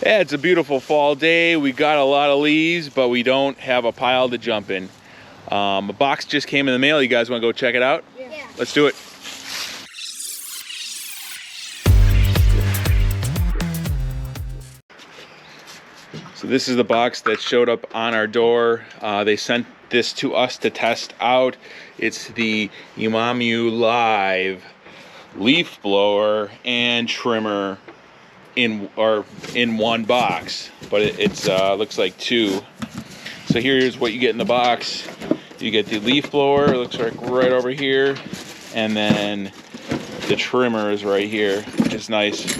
Yeah, it's a beautiful fall day. We got a lot of leaves, but we don't have a pile to jump in. A box just came in the mail. You guys want to go check it out? Yeah. Let's do it. So this is the box that showed up on our door. They sent this to us to test out. It's the Imoum Live leaf blower and trimmer in one box, but it's looks like two. So here's what you get in the box. You get the leaf blower, it looks like right over here, and then the trimmer is right here. It's nice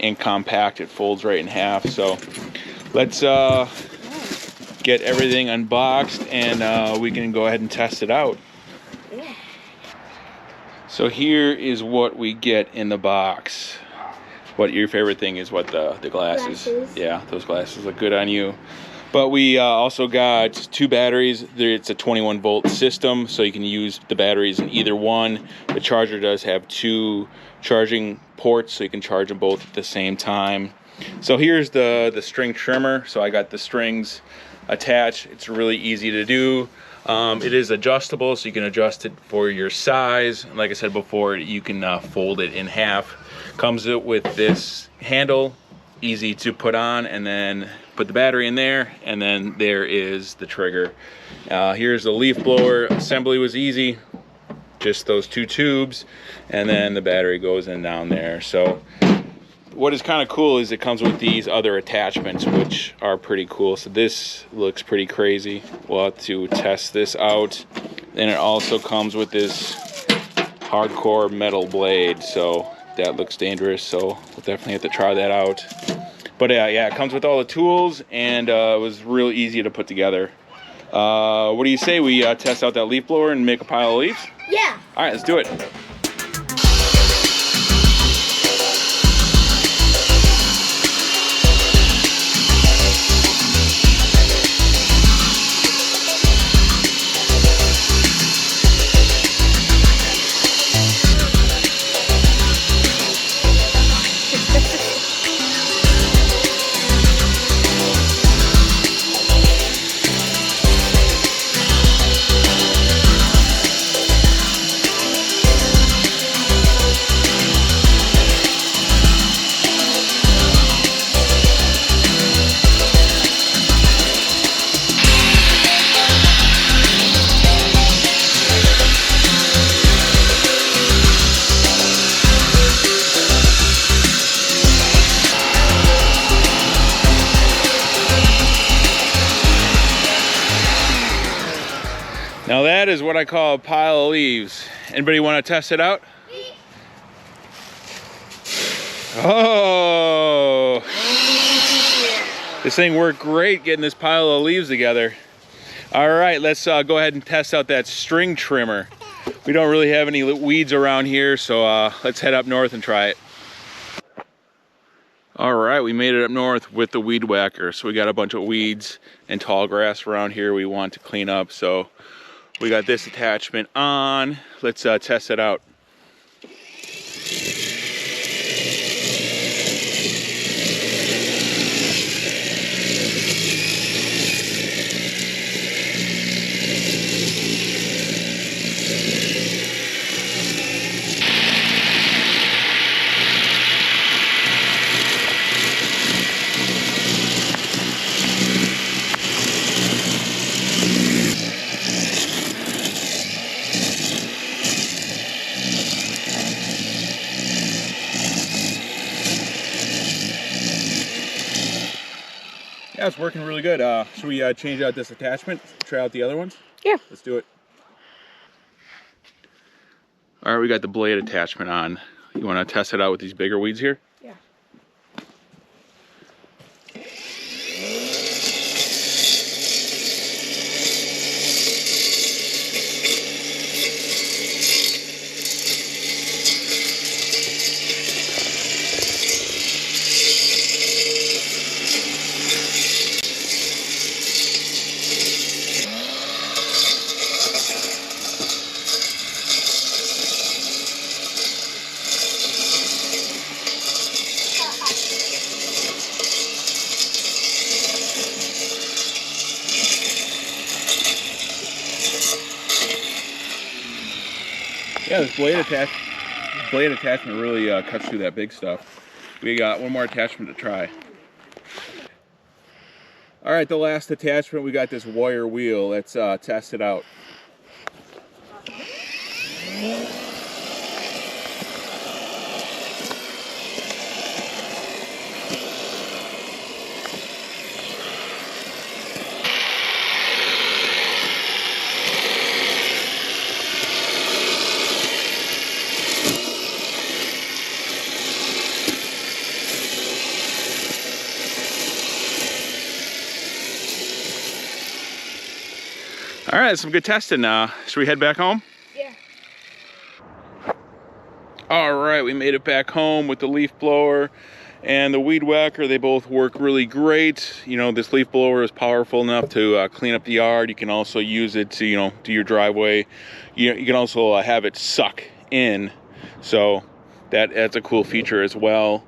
and compact. It folds right in half. So let's get everything unboxed and we can go ahead and test it out. So here is what we get in the box. What your favorite thing is? What the glasses? Yeah, those glasses look good on you. But we also got two batteries. It's a 21 volt system, so you can use the batteries in either one. The charger does have two charging ports, so you can charge them both at the same time. So here's the string trimmer. So I got the strings attached. It's really easy to do. It is adjustable, so you can adjust it for your size. Like I said before, you can fold it in half. Comes with this handle, easy to put on, and then put the battery in there, and then there is the trigger. Here's the leaf blower. Assembly was easy, just those two tubes, and then the battery goes in down there. So what is kind of cool is it comes with these other attachments, which are pretty cool. So this looks pretty crazy. We'll have to test this out. And it also comes with this hardcore metal blade, so that looks dangerous, so we'll definitely have to try that out. But yeah, it comes with all the tools, and it was real easy to put together. What do you say we test out that leaf blower and make a pile of leaves? Yeah. All right, let's do it. Now that is what I call a pile of leaves. Anybody want to test it out? Oh! This thing worked great getting this pile of leaves together. All right, let's go ahead and test out that string trimmer. We don't really have any weeds around here, so let's head up north and try it. All right, we made it up north with the weed whacker. So we got a bunch of weeds and tall grass around here we want to clean up. So we got this attachment on. Let's test it out. Yeah, it's working really good. Should we change out this attachment, try out the other ones? Yeah. Let's do it. All right, we got the blade attachment on. You want to test it out with these bigger weeds here? Yeah. Yeah, this blade attachment really cuts through that big stuff. We got one more attachment to try. All right, the last attachment, we got this wire wheel. Let's test it out. All right, some good testing. Should we head back home? Yeah. All right, we made it back home with the leaf blower and the weed whacker. They both work really great. You know, this leaf blower is powerful enough to clean up the yard. You can also use it to, you know, do your driveway. You can also have it suck in, so that's a cool feature as well.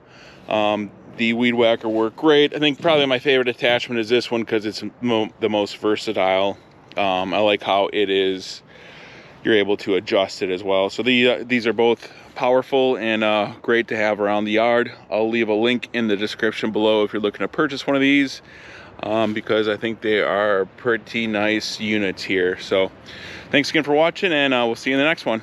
The weed whacker worked great. I think probably my favorite attachment is this one because it's the most versatile. I like how it is, you're able to adjust it as well. So these are both powerful and great to have around the yard. I'll leave a link in the description below if you're looking to purchase one of these, because I think they are pretty nice units here. So thanks again for watching, and we'll see you in the next one.